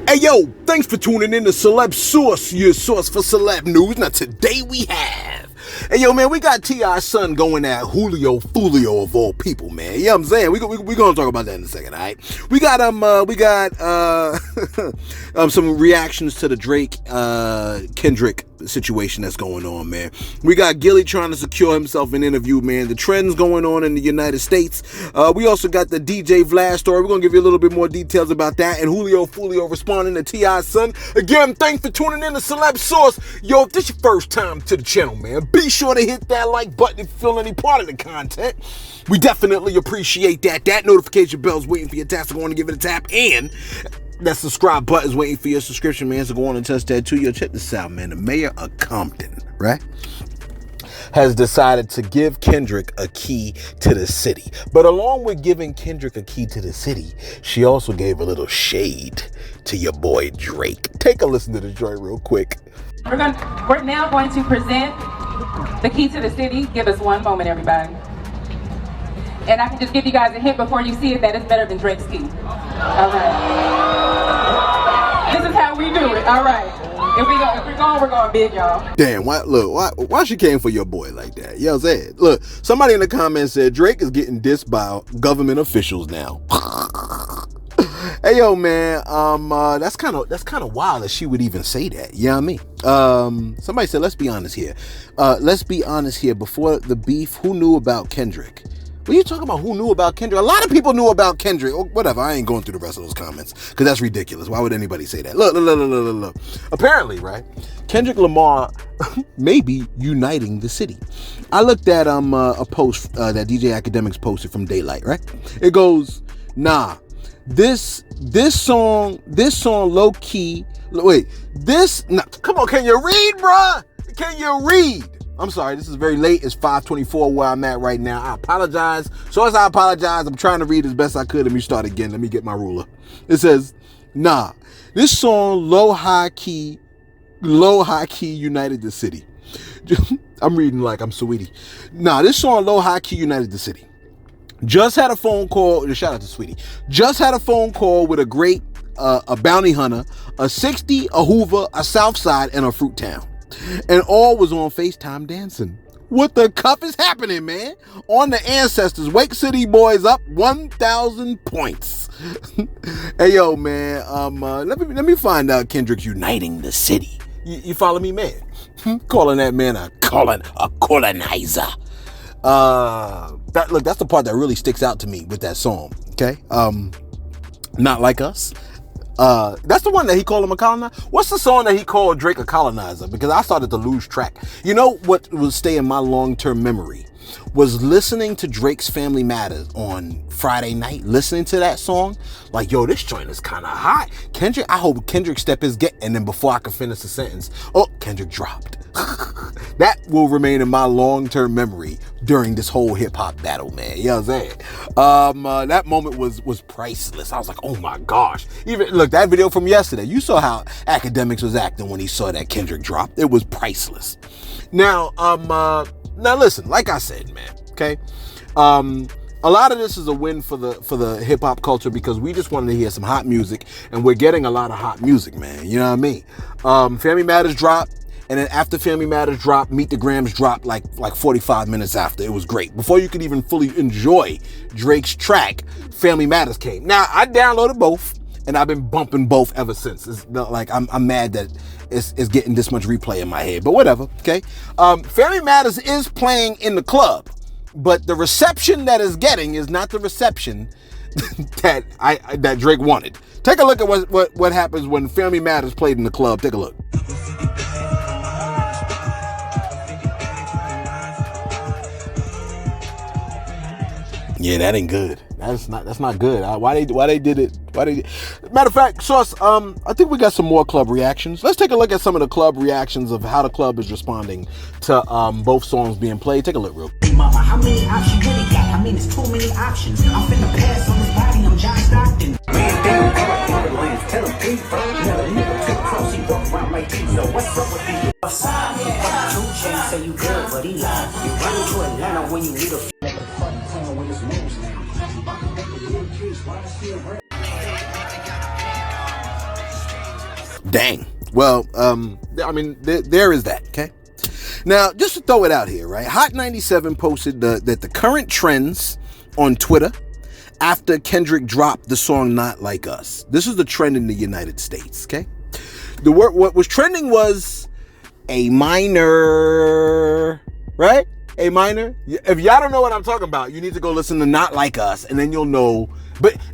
Hey yo, thanks for tuning in to Celeb Source, your source for celeb news. Now today we have, hey yo man, we got T.I.'s son going at Julio Fulio of all people, man. You know what I'm saying? We gonna talk about that in a second, alright? We got some reactions to the Drake Kendrick situation that's going on, man. We got Gilly trying to secure himself an interview, man. The trends going on in the United States. We also got the DJ Vlad story. We're gonna give you a little bit more details about that, and Julio Fulio responding to T.I.'s son. Again, thanks for tuning in to Celeb Source. Yo, if this your first time to the channel, man, be sure to hit that like button if you feel any part of the content. We definitely appreciate that. That notification bell's waiting for your task to go on and give it a tap, and that subscribe button's waiting for your subscription, man. So go on and touch that too. Yo, check this out, man. The mayor of Compton, right, has decided to give Kendrick a key to the city. But along with giving Kendrick a key to the city, she also gave a little shade to your boy Drake. Take a listen to the joint real quick. We're now going to present the key to the city. Give us one moment, everybody. And I can just give you guys a hint before you see it that it's better than Drake's key. All right. This is how we do it. All right. If we're going big, y'all. Damn, why she came for your boy like that? You know what I'm saying? Look, somebody in the comments said Drake is getting dissed by government officials now. Hey yo, man, that's kind of wild that she would even say that. You know what I mean? Somebody said, let's be honest here. Before the beef, who knew about Kendrick? What are you talking about? Who knew about Kendrick? A lot of people knew about Kendrick. Oh, whatever. I ain't going through the rest of those comments because that's ridiculous. Why would anybody say that? Look. Apparently, right? Kendrick Lamar may be uniting the city. I looked at a post that DJ Academics posted from Daylight, right? It goes, nah, this song low key. Wait, come on, can you read, bruh? Can you read? I'm sorry, this is very late. It's 5:24 where I'm at right now. I apologize. So as I apologize, I'm trying to read as best I could. Let me start again. Let me get my ruler. It says, nah, this song low high key united the city. I'm reading like I'm Sweetie. Nah, this song low high key united the city. Just had a phone call. Shout out to Sweetie. Just had a phone call with a great a bounty hunter, a 60, a Hoover, a Southside, and a Fruit Town. And all was on FaceTime dancing. What the cuff is happening, man? On the ancestors, Wake City boys up 1,000 points. Hey, yo, man. Let me find out Kendrick's uniting the city. You follow me, man? Calling that man a colonizer. That's the part that really sticks out to me with that song. Okay. Not Like Us. That's the one that he called him a colonizer. What's the song that he called Drake a colonizer? Because I started to lose track. You know what will stay in my long-term memory was listening to Drake's Family Matters on Friday night, listening to that song. Like, yo, this joint is kind of hot. Kendrick, I hope Kendrick step his get. And then before I can finish the sentence, oh, Kendrick dropped. That will remain in my long-term memory during this whole hip-hop battle, man. You know what I'm saying? That moment was priceless. I was like, oh my gosh. Even look, that video from yesterday, you saw how Academics was acting when he saw that Kendrick drop. It was priceless. Now listen, like I said, man, okay? A lot of this is a win for the hip hop culture because we just wanted to hear some hot music, and we're getting a lot of hot music, man. You know what I mean? Family Matters dropped. And then after Family Matters dropped, Meet the Grams dropped like 45 minutes after. It was great. Before you could even fully enjoy Drake's track, Family Matters came. Now, I downloaded both, and I've been bumping both ever since. It's not like I'm mad that it's getting this much replay in my head, but whatever, okay? Family Matters is playing in the club, but the reception that it's getting is not the reception that Drake wanted. Take a look at what happens when Family Matters played in the club. Take a look. Yeah, that ain't good. That's not good. Why they did it? Matter of fact, Sauce, I think we got some more club reactions. Let's take a look at some of the club reactions of how the club is responding to both songs being played. Take a look real quick. Mama, how many options you really got? I mean, it's too many options. I'm finna pass on this body, I'm John Stockton. Tell him Pete, he walk around like these. So what's up with you? Say you good, but he lied. You run to Atlanta when you need a Dang. Well, I mean, there is that, okay? Now, just to throw it out here, right? Hot 97 posted that the current trends on Twitter after Kendrick dropped the song Not Like Us. This is the trend in the United States, okay? What was trending was A minor, right? A minor. If y'all don't know what I'm talking about, you need to go listen to Not Like Us, and then you'll know.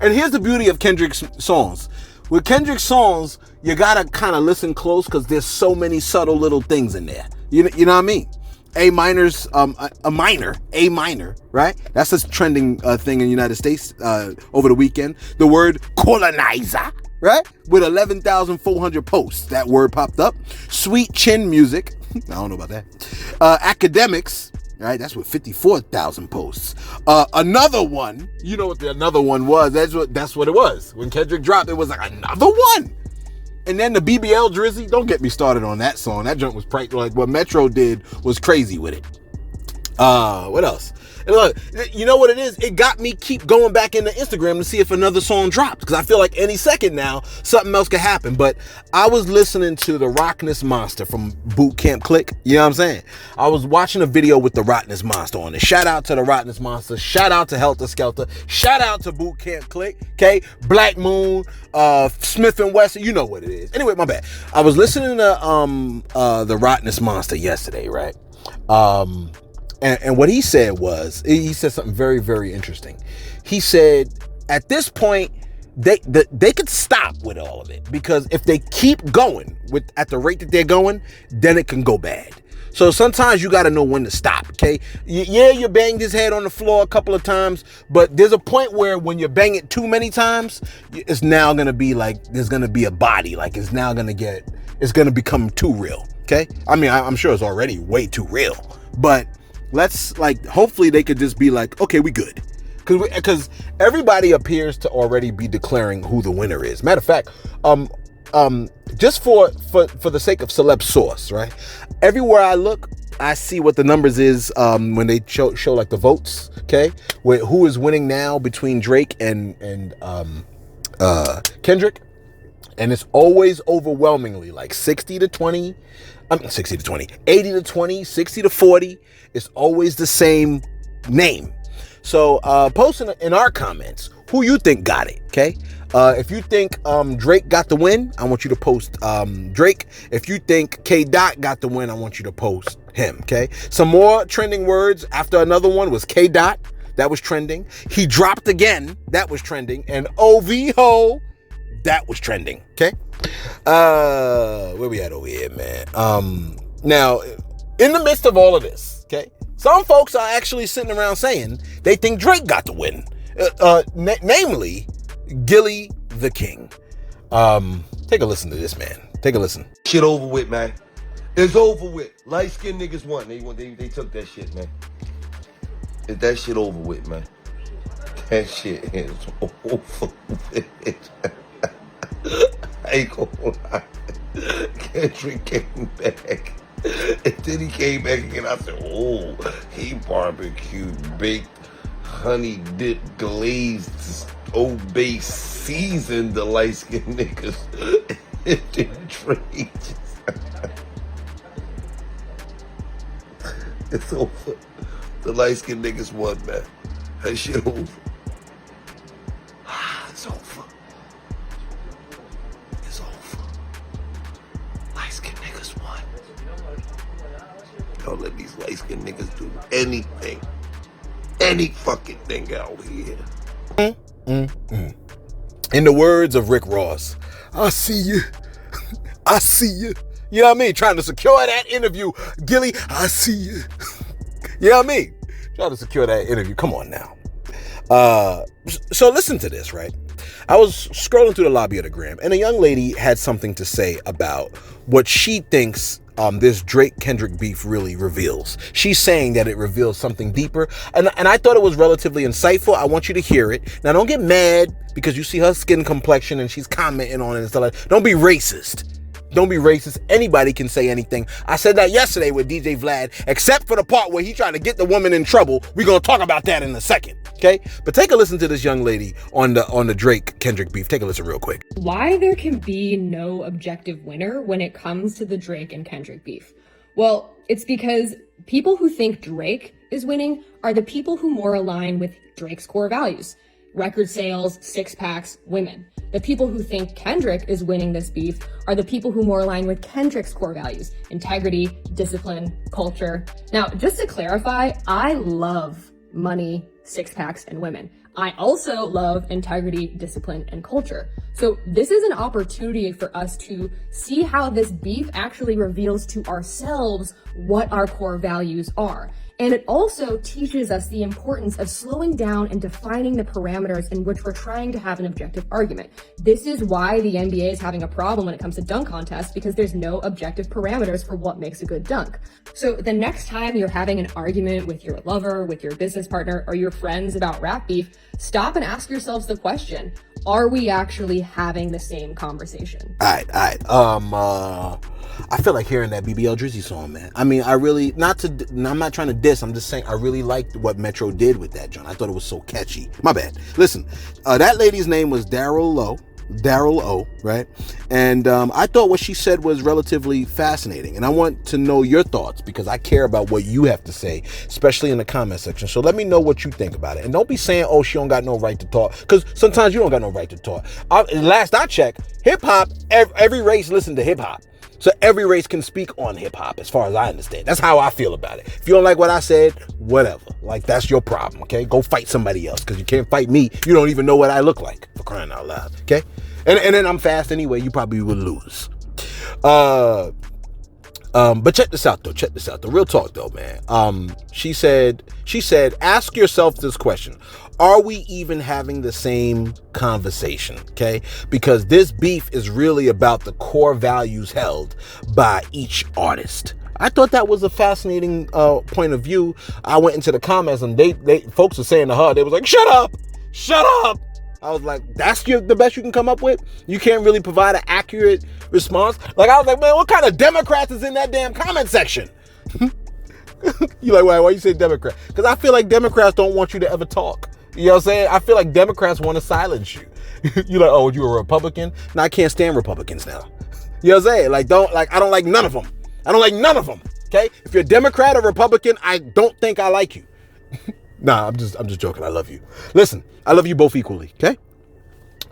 And here's the beauty of Kendrick's songs. With Kendrick's songs, you gotta kind of listen close because there's so many subtle little things in there. You know what I mean? A minor's a minor, right? That's a trending thing in the United States over the weekend. The word colonizer, right? With 11,400 posts, that word popped up. Sweet chin music, I don't know about that. Academics, right? That's with 54,000 posts. Another one, you know what the another one was? That's what it was. When Kendrick dropped, it was like another one. And then the BBL Drizzy, don't get me started on that song. That junk was like what Metro did was crazy with it. What else? And look, you know what it is? It got me keep going back into Instagram to see if another song dropped, because I feel like any second now something else could happen. But I was listening to the Rottenness Monster from Boot Camp Click. You know what I'm saying? I was watching a video with the Rottenness Monster on it. Shout out to the Rottenness Monster. Shout out to Helter Skelter. Shout out to Boot Camp Click. Okay, Black Moon, Smith and Wesson. You know what it is. Anyway, my bad. I was listening to the Rottenness Monster yesterday, right? And what he said was, he said something very, very interesting. He said, at this point, they could stop with all of it, because if they keep going at the rate that they're going, then it can go bad. So sometimes you got to know when to stop, okay? Yeah, you banged his head on the floor a couple of times, but there's a point where when you bang it too many times, it's now going to be like, there's going to be a body, like it's going to become too real, okay? I mean, I'm sure it's already way too real, but hopefully they could just be like, okay, we good. Because everybody appears to already be declaring who the winner is. Matter of fact, just for the sake of celeb source, right? Everywhere I look, I see what the numbers is when they show like the votes, okay? Who is winning now between Drake and Kendrick. And it's always overwhelmingly like 60 to 20, 80 to 20, 60 to 40. It's always the same name. So post in our comments who you think got it, okay? If you think Drake got the win, I want you to post Drake. If you think K. Dot got the win, I want you to post him, okay? Some more trending words after another one was K. Dot. That was trending. He dropped again. That was trending. And OV-Ho. That was trending, okay? Where we at over here, man? Now, in the midst of all of this, okay, some folks are actually sitting around saying they think Drake got the win. Namely, Gilly the King. Take a listen to this, man. Take a listen. Shit over with, man. It's over with. Light-skinned niggas won. They took that shit, man. That shit over with, man. That shit is over with. I ain't gonna lie. Kendrick came back. And then he came back again. I said, oh, he barbecued, baked, honey dipped, glazed, Old Bay seasoned the light-skinned niggas. And then Drake just... It's over. The light-skinned niggas won, man. That shit over. It's over. It's over. Light-skinned niggas won. Don't let these light-skinned niggas do anything. Any fucking thing out here. In the words of Rick Ross, I see you. I see you. You know what I mean? Trying to secure that interview. Gilly, I see you. You know what I mean? Trying to secure that interview. Come on now. So listen to this, right? I was scrolling through the lobby of the Gram, and a young lady had something to say about what she thinks this Drake-Kendrick beef really reveals. She's saying that it reveals something deeper, and I thought it was relatively insightful. I want you to hear it. Now, don't get mad because you see her skin complexion and she's commenting on it and stuff like that. Don't be racist. Don't be racist. Anybody can say anything. I said that yesterday with DJ Vlad, except for the part where he tried to get the woman in trouble. We're going to talk about that in a second. Okay, but take a listen to this young lady on the Drake Kendrick beef. Take a listen real quick. Why there can be no objective winner when it comes to the Drake and Kendrick beef? Well, it's because people who think Drake is winning are the people who more align with Drake's core values: record sales, six packs, women. The people who think Kendrick is winning this beef are the people who more align with Kendrick's core values: integrity, discipline, culture. Now, just to clarify, I love money, six packs, and women. I also love integrity, discipline, and culture. So this is an opportunity for us to see how this beef actually reveals to ourselves what our core values are. And it also teaches us the importance of slowing down and defining the parameters in which we're trying to have an objective argument. This is why the NBA is having a problem when it comes to dunk contests, because there's no objective parameters for what makes a good dunk. So the next time you're having an argument with your lover, with your business partner, or your friends about rap beef, stop and ask yourselves the question: are we actually having the same conversation? All right. I feel like hearing that BBL Drizzy song, man. I mean, I'm not trying to diss. I'm just saying I really liked what Metro did with that, John. I thought it was so catchy. My bad. Listen, that lady's name was Daryl O, right? And I thought what she said was relatively fascinating. And I want to know your thoughts because I care about what you have to say, especially in the comment section. So let me know what you think about it. And don't be saying, oh, she don't got no right to talk. Because sometimes you don't got no right to talk. Last I checked, hip-hop, every race listen to hip-hop. So every race can speak on hip-hop as far as I understand. That's how I feel about it. If you don't like what I said, whatever. Like, that's your problem, okay? Go fight somebody else because you can't fight me. You don't even know what I look like, for crying out loud, okay? And then I'm fast anyway. You probably will lose. But check this out, though. Check this out. The real talk, though, man. She said, ask yourself this question. Are we even having the same conversation? Okay. Because this beef is really about the core values held by each artist. I thought that was a fascinating point of view. I went into the comments and they folks were saying to her, they was like, shut up. I was like, that's the best you can come up with? You can't really provide an accurate response? Like, I was like, man, what kind of Democrats is in that damn comment section? You like, why you say Democrat? Because I feel like Democrats don't want you to ever talk. You know what I'm saying? I feel like Democrats want to silence you. You like, oh, you a Republican? No, I can't stand Republicans now. You know what I'm saying? Like, I don't like none of them. I don't like none of them. Okay? If you're a Democrat or Republican, I don't think I like you. Nah, I'm just joking. I love you. Listen, I love you both equally. Okay?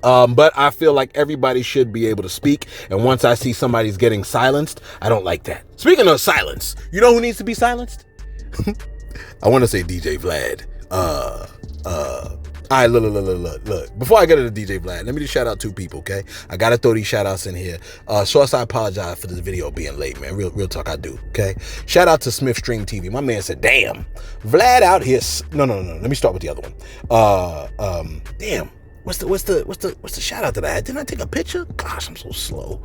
But I feel like everybody should be able to speak. And once I see somebody's getting silenced, I don't like that. Speaking of silence, you know who needs to be silenced? I want to say DJ Vlad. All right, look. Before I get to the DJ Vlad, let me just shout out two people, okay? I gotta throw these shout outs in here. Source, I apologize for this video being late, man. Real talk, I do, okay? Shout out to Smith Stream TV. My man said, damn, Vlad out here. No. Let me start with the other one. Damn. What's the shout out that I had? Didn't I take a picture? Gosh, I'm so slow.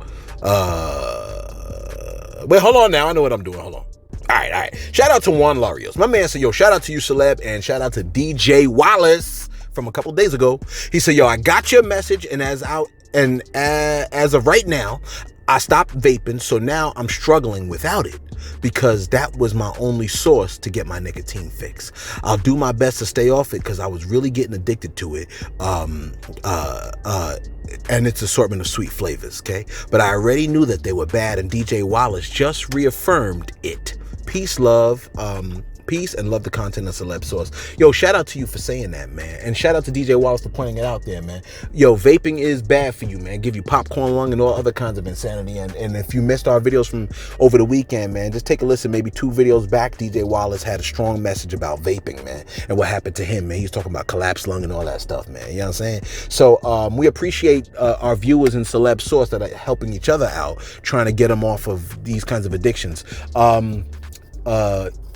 Wait, hold on now. I know what I'm doing. Hold on. All right. Shout out to Juan Larios. My man said, yo, shout out to you, Celeb, and shout out to DJ Wallace from a couple days ago. He said, yo, I got your message, and as of right now, I stopped vaping, so now I'm struggling without it because that was my only source to get my nicotine fix. I'll do my best to stay off it because I was really getting addicted to it. And its assortment of sweet flavors, okay? But I already knew that they were bad, and DJ Wallace just reaffirmed it. Peace, love. Peace and love the content of Celeb Source. Yo, shout out to you for saying that, man. And shout out to DJ Wallace for pointing it out there, man. Yo, vaping is bad for you, man. Give you popcorn lung and all other kinds of insanity. And if you missed our videos from over the weekend, man, just take a listen. Maybe 2 videos back, DJ Wallace had a strong message about vaping, man, and what happened to him, man. He was talking about collapsed lung and all that stuff, man. You know what I'm saying? So we appreciate our viewers in Celeb Source that are helping each other out, trying to get them off of these kinds of addictions.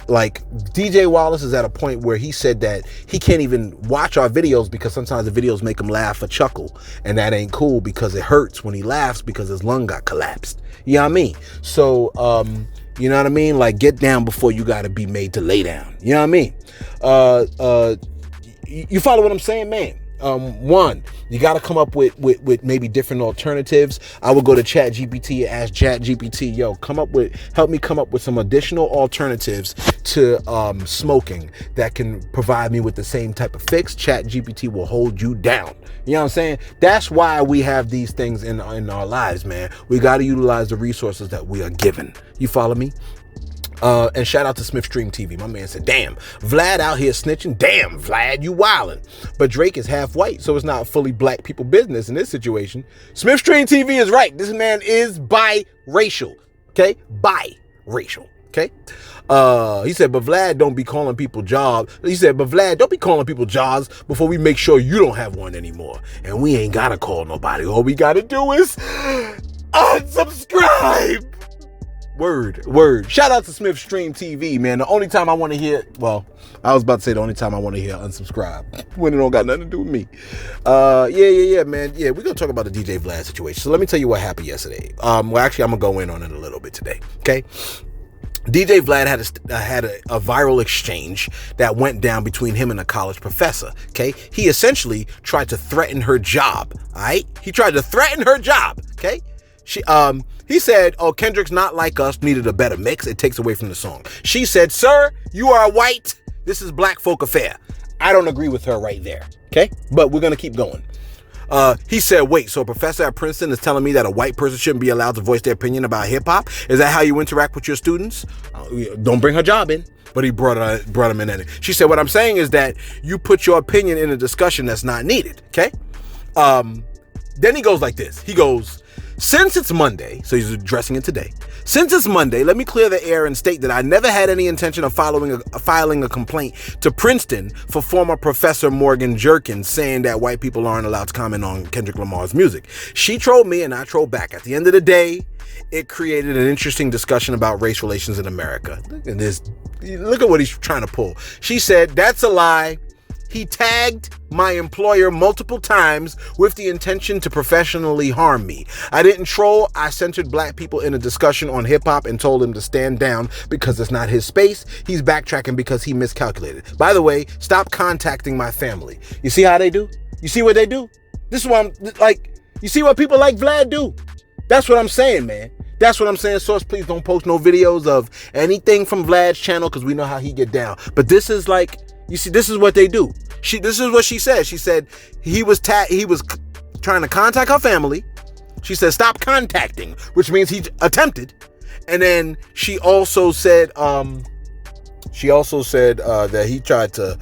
Like DJ Wallace is at a point where he said that he can't even watch our videos because sometimes the videos make him laugh or chuckle, and that ain't cool because it hurts when he laughs because his lung got collapsed. You know what I mean? So, you know what I mean? Like, get down before you got to be made to lay down. You know what I mean? You follow what I'm saying, man? One, you got to come up with maybe different alternatives. I would go to ChatGPT and ask ChatGPT, yo, help me come up with some additional alternatives to smoking that can provide me with the same type of fix. ChatGPT will hold you down. You know what I'm saying? That's why we have these things in our lives, man. We got to utilize the resources that we are given. You follow me? And shout out to Smithstream TV. My man said, damn, Vlad out here snitching. Damn, Vlad, you wildin'. But Drake is half white, so it's not fully black people business in this situation. Smithstream TV is right. This man is biracial. Okay? Biracial. Okay? He said, but Vlad don't be calling people jobs. He said, but Vlad, don't be calling people jobs before we make sure you don't have one anymore. And we ain't gotta call nobody. All we gotta do is unsubscribe. Word. Shout out to Smithstream TV, man. The only time I want to hear, well, I was about to say the only time I want to hear unsubscribe when it don't got nothing to do with me. Yeah, man. Yeah, we're going to talk about the DJ Vlad situation. So let me tell you what happened yesterday. Well, actually, I'm going to go in on it a little bit today. Okay. DJ Vlad had a viral exchange that went down between him and a college professor. Okay. He essentially tried to threaten her job. All right. He tried to threaten her job. Okay. He said, oh, Kendrick's not like us, needed a better mix. It takes away from the song. She said, sir, you are white. This is black folk affair. I don't agree with her right there. Okay. But we're going to keep going. He said, wait, so a professor at Princeton is telling me that a white person shouldn't be allowed to voice their opinion about hip hop? Is that how you interact with your students? Don't bring her job in. But he brought him in. She said, what I'm saying is that you put your opinion in a discussion that's not needed. Okay. Then he goes like this. He goes, since it's Monday, so he's addressing it today. Since it's Monday, let me clear the air and state that I never had any intention of filing a complaint to Princeton for former Professor Morgan Jerkins saying that white people aren't allowed to comment on Kendrick Lamar's music. She trolled me and I trolled back. At the end of the day, it created an interesting discussion about race relations in America. Look at what he's trying to pull. She said, that's a lie. He tagged my employer multiple times with the intention to professionally harm me. I didn't troll. I centered black people in a discussion on hip hop and told him to stand down because it's not his space. He's backtracking because he miscalculated. By the way, stop contacting my family. You see how they do? You see what they do? This is what I'm like. You see what people like Vlad do? That's what I'm saying, man. That's what I'm saying. Source, please don't post no videos of anything from Vlad's channel because we know how he get down. But this is like, you see, this is what they do. This is what she said. She said he was trying to contact her family. She said, stop contacting, which means he attempted. And then she also said that he tried to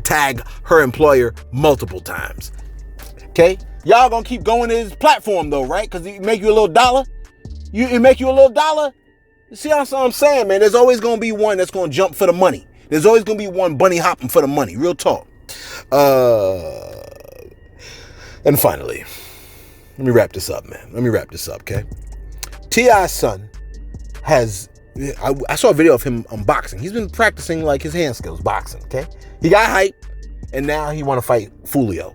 tag her employer multiple times. Okay. Y'all gonna keep going to his platform though, right? Because he make you a little dollar. It make you a little dollar. You see what I'm saying, man? There's always gonna be one that's gonna jump for the money. There's always going to be one bunny hopping for the money. Real talk. And finally, let me wrap this up, man. Okay? T.I.'s son has... I saw a video of him boxing. He's been practicing like his hand skills boxing, okay? He got hype, and now he want to fight Julio.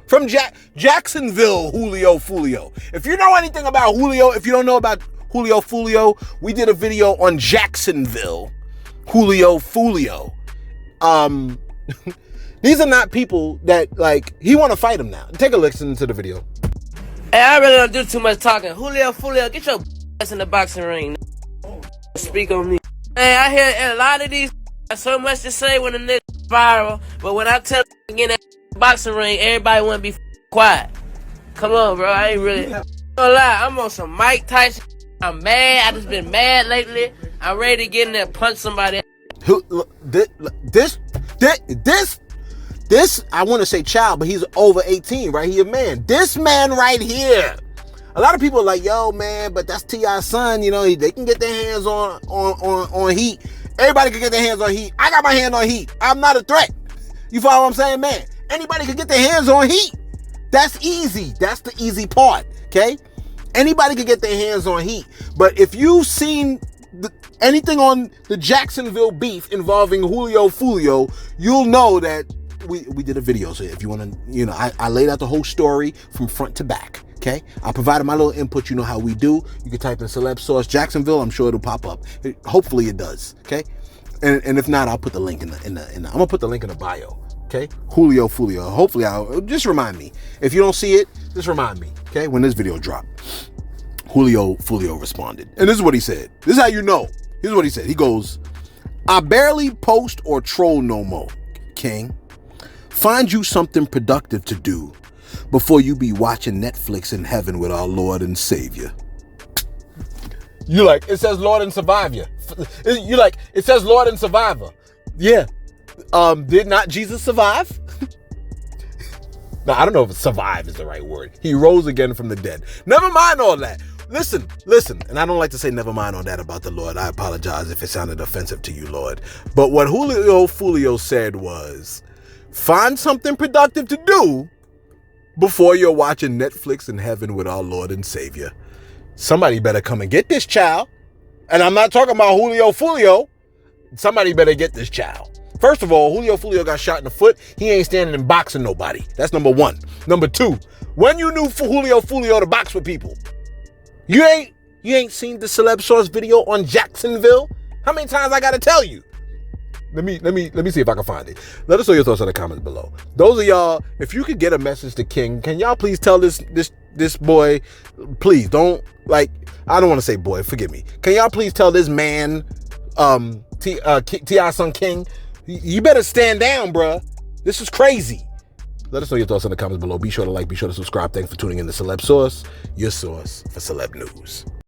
From Jacksonville, Julio. If you know anything about Julio, if you don't know about Julio, we did a video on Jacksonville. Julio. These are not people that, like, he want to fight him now. Take a listen to the video. Hey, I really don't do too much talking. Julio, get your ass in the boxing ring. Speak on me. Hey, I hear a lot of these got so much to say when the nigga viral, but when I tell them to get in that boxing ring, everybody want to be quiet. Come on, bro. I ain't really gonna lie. I'm on some Mike Tyson. I'm mad. I just been mad lately. I'm ready to get in there and punch somebody. This, I want to say child, but he's over 18, right? He a man. This man right here. A lot of people are like, yo, man, but that's T.I.'s son. You know, they can get their hands on heat. Everybody can get their hands on heat. I got my hand on heat. I'm not a threat. You follow what I'm saying, man? Anybody can get their hands on heat. That's easy. That's the easy part, okay? Anybody can get their hands on heat. But if you've seen anything on the Jacksonville beef involving Julio, you'll know that we did a video. So if you want to, you know, I laid out the whole story from front to back. Okay, I provided my little input. You know how we do. You can type in Celeb Source Jacksonville. I'm sure it'll pop up. Hopefully it does. Okay, and if not, I'll put the link in the I'm gonna put the link in the bio. Okay, Julio Fulio. Hopefully, just remind me. If you don't see it, just remind me. Okay, when this video dropped, Julio Fulio responded, and this is what he said. This is how you know. Here's what he said. He goes, "I barely post or troll no more, King. Find you something productive to do before you be watching Netflix in heaven with our Lord and Savior." You like, it says Lord and Survivor. You like, it says Lord and Survivor. Yeah. Did not Jesus survive? Now, I don't know if survive is the right word. He rose again from the dead. Never mind all that. Listen. And I don't like to say never mind all that about the Lord. I apologize if it sounded offensive to you, Lord. But what Julio Fulio said was, find something productive to do before you're watching Netflix in heaven with our Lord and Savior. Somebody better come and get this child. And I'm not talking about Julio Fulio. Somebody better get this child. First of all, Julio Fulio got shot in the foot. He ain't standing and boxing nobody. That's number one. Number two, when you knew Julio Fulio to box with people, you ain't seen the Celeb Source video on Jacksonville? How many times I gotta tell you? Let me see if I can find it. Let us know your thoughts in the comments below. Those of y'all, if you could get a message to King, can y'all please tell this boy, please don't, like, I don't want to say boy, forgive me. Can y'all please tell this man, T.I. Son King, you better stand down, bruh. This is crazy. Let us know your thoughts in the comments below. Be sure to like, be sure to subscribe. Thanks for tuning in to Celeb Source, your source for celeb news.